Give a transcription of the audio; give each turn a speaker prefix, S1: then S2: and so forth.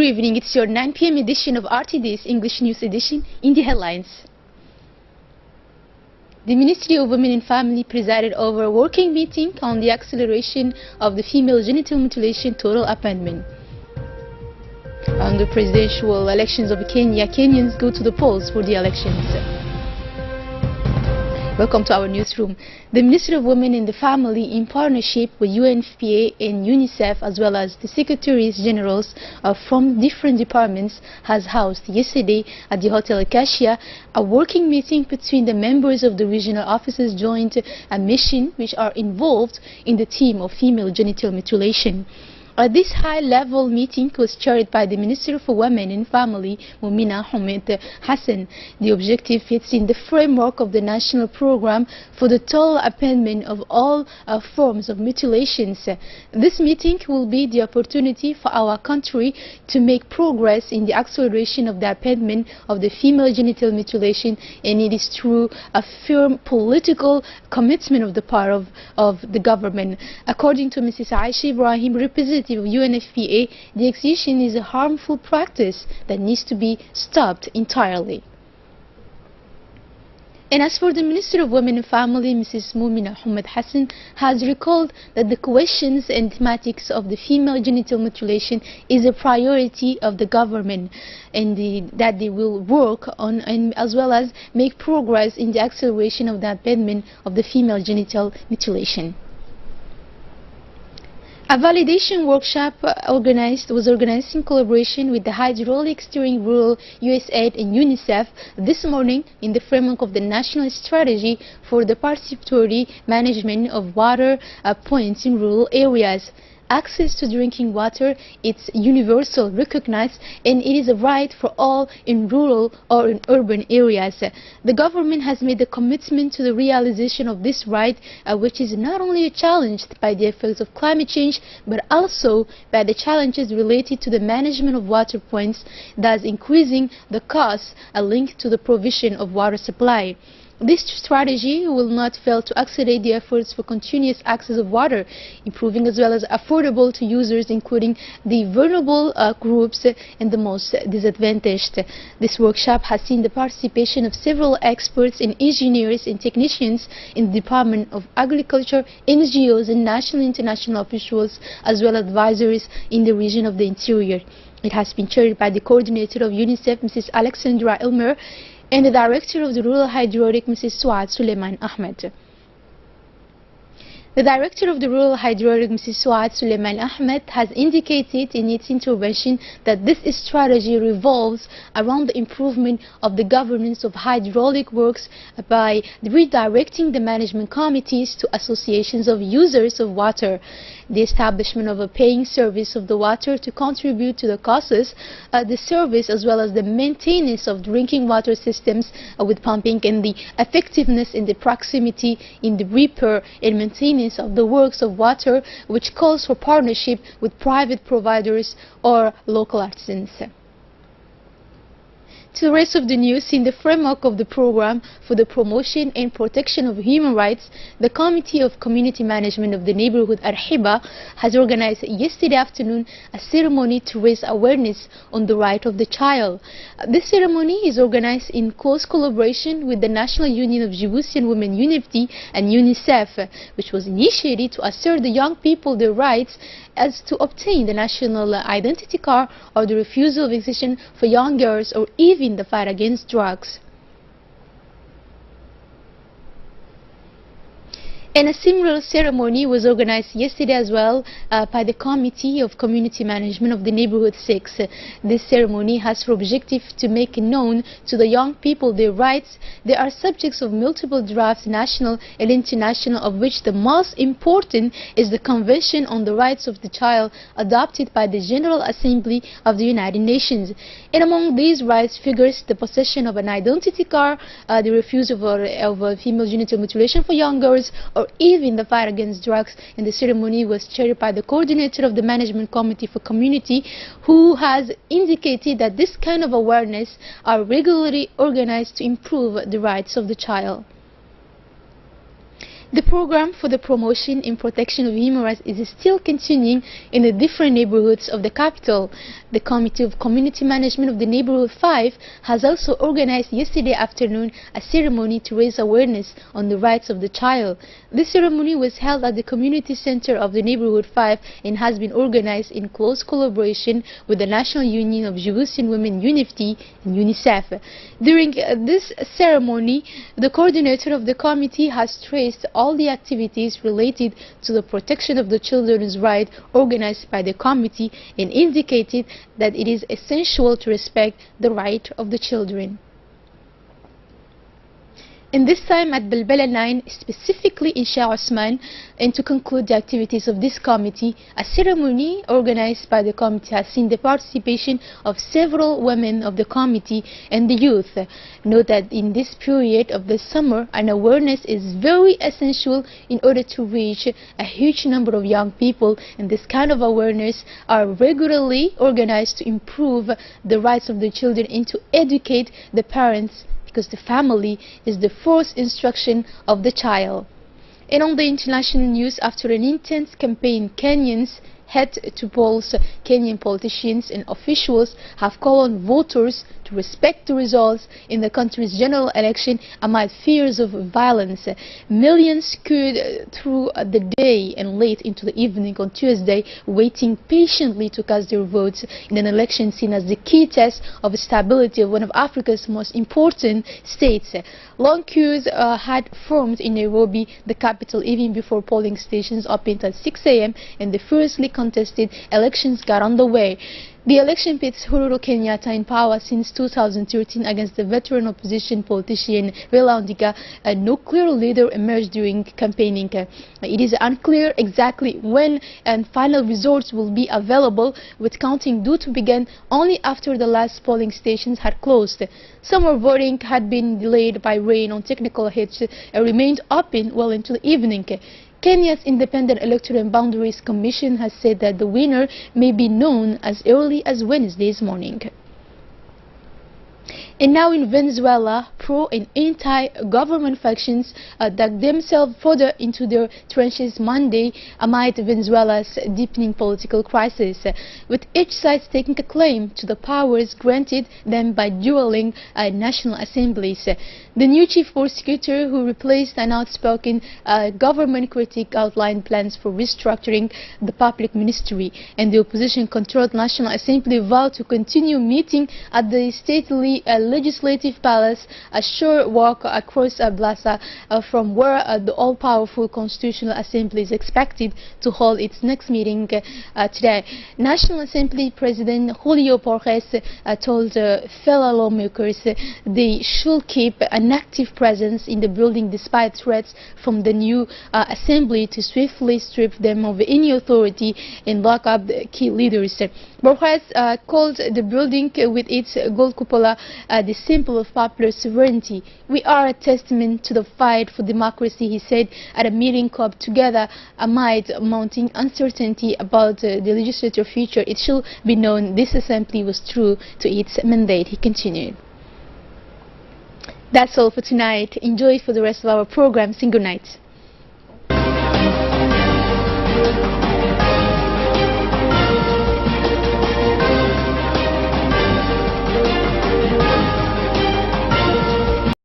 S1: Good evening, it's your 9 p.m. edition of RTD's English News Edition. In the headlines, the Ministry of Women and Family presided over a working meeting on the acceleration of the female genital mutilation total amendment. On the presidential elections of Kenya, Kenyans go to the polls for the elections. Welcome to our newsroom. The Ministry of Women and the Family, in partnership with UNFPA and UNICEF, as well as the Secretaries Generals from different departments, has housed yesterday at the Hotel Acacia a working meeting between the members of the regional offices joint mission which are involved in the theme of female genital mutilation. This high-level meeting was chaired by the Minister for Women and Family, Mumina Ahmed Hassan. The objective fits in the framework of the national program for the total amendment of all forms of mutilations. This meeting will be the opportunity for our country to make progress in the acceleration of the amendment of the female genital mutilation, and it is through a firm political commitment of the part of the government. According to Mrs. Aisha Ibrahim, representative of UNFPA, the excision is a harmful practice that needs to be stopped entirely. And as for the Minister of Women and Family, Mrs. Mumina Ahmed Hassan has recalled that the questions and thematics of the female genital mutilation is a priority of the government, and that they will work on and as well as make progress in the acceleration of the amendment of the female genital mutilation. A validation workshop was organized in collaboration with the Hydraulic Steering Rural USAID and UNICEF this morning in the framework of the National Strategy for the Participatory Management of Water Points in Rural Areas. Access to drinking water is universal, recognized, and it is a right for all in rural or in urban areas. The government has made a commitment to the realization of this right, which is not only challenged by the effects of climate change, but also by the challenges related to the management of water points, thus increasing the costs linked to the provision of water supply. This strategy will not fail to accelerate the efforts for continuous access of water, improving as well as affordable to users, including the vulnerable groups and the most disadvantaged. This workshop has seen the participation of several experts and engineers and technicians in the Department of Agriculture, NGOs and national and international officials, as well as advisors in the region of the interior. It has been chaired by the coordinator of UNICEF, Mrs. Alexandra Elmer, and the director of the Rural Hydraulic, Mrs. Suad Suleiman Ahmed. The director of the Rural Hydraulic, Mrs. Suad Suleiman Ahmed, has indicated in its intervention that this strategy revolves around the improvement of the governance of hydraulic works by redirecting the management committees to associations of users of water, the establishment of a paying service of the water to contribute to the costs, the service as well as the maintenance of drinking water systems with pumping, and the effectiveness in the proximity in the repair and maintenance of the works of water, which calls for partnership with private providers or local artisans. To the rest of the news, in the framework of the program for the promotion and protection of human rights, the Committee of Community Management of the neighborhood Arhiba has organized yesterday afternoon a ceremony to raise awareness on the right of the child. This ceremony is organized in close collaboration with the National Union of Djiboutian Women UNFD and UNICEF, which was initiated to assert the young people their rights as to obtain the national identity card or the refusal of accession for young girls, or even the fight against drugs. And a similar ceremony was organized yesterday as well by the Committee of Community Management of the Neighborhood 6. This ceremony has for objective to make known to the young people their rights. They are subjects of multiple drafts, national and international, of which the most important is the Convention on the Rights of the Child, adopted by the General Assembly of the United Nations. And among these rights figures the possession of an identity card, the refusal of female genital mutilation for young girls, or even the fight against drugs. And the ceremony was chaired by the coordinator of the Management Committee for Community, who has indicated that this kind of awareness are regularly organized to improve the rights of the child. The program for the promotion and protection of human rights is still continuing in the different neighborhoods of the capital. The Committee of Community Management of the Neighborhood 5 has also organized yesterday afternoon a ceremony to raise awareness on the rights of the child. This ceremony was held at the Community Center of the Neighborhood 5 and has been organized in close collaboration with the National Union of Djiboutian Women UNIFTY and UNICEF. During this ceremony, the coordinator of the committee has traced all the activities related to the protection of the children's rights organized by the committee and indicated that it is essential to respect the right of the children. And this time at Belbela 9, specifically in Shah Osman, and to conclude the activities of this committee, a ceremony organized by the committee has seen the participation of several women of the committee and the youth. Note that in this period of the summer, an awareness is very essential in order to reach a huge number of young people, and this kind of awareness are regularly organized to improve the rights of the children and to educate the parents, because the family is the first instruction of the child. And on the international news, after an intense campaign, Kenyans head to polls. Kenyan politicians and officials have called on voters to respect the results in the country's general election amid fears of violence. Millions queued through the day and late into the evening on Tuesday, waiting patiently to cast their votes in an election seen as the key test of stability of one of Africa's most important states. Long queues had formed in Nairobi, the capital, even before polling stations opened at 6 a.m. and the fiercely contested elections got underway. The election pits Uhuru Kenyatta in power since 2013 against the veteran opposition politician Raila Odinga. No clear leader emerged during campaigning. It is unclear exactly when and final results will be available, with counting due to begin only after the last polling stations had closed. Summer voting had been delayed by rain on technical hitch and remained open well into the evening. Kenya's Independent Electoral and Boundaries Commission has said that the winner may be known as early as Wednesday's morning. And now in Venezuela, pro and anti-government factions dug themselves further into their trenches Monday amid Venezuela's deepening political crisis, with each side taking a claim to the powers granted them by dueling national assemblies. The new chief prosecutor, who replaced an outspoken government critic, outlined plans for restructuring the public ministry, and the opposition-controlled National Assembly vowed to continue meeting at the stately Legislative Palace, a short walk across a plaza from where the all-powerful Constitutional Assembly is expected to hold its next meeting today. National Assembly President Julio Borges told fellow lawmakers they should keep an active presence in the building despite threats from the new assembly to swiftly strip them of any authority and lock up the key leaders. Borges called the building with its gold cupola the symbol of popular sovereignty. We are a testament to the fight for democracy, he said at a meeting called together amid mounting uncertainty about the legislative future. It should be known this assembly was true to its mandate, he continued. That's all for tonight. Enjoy for the rest of our programs and good night.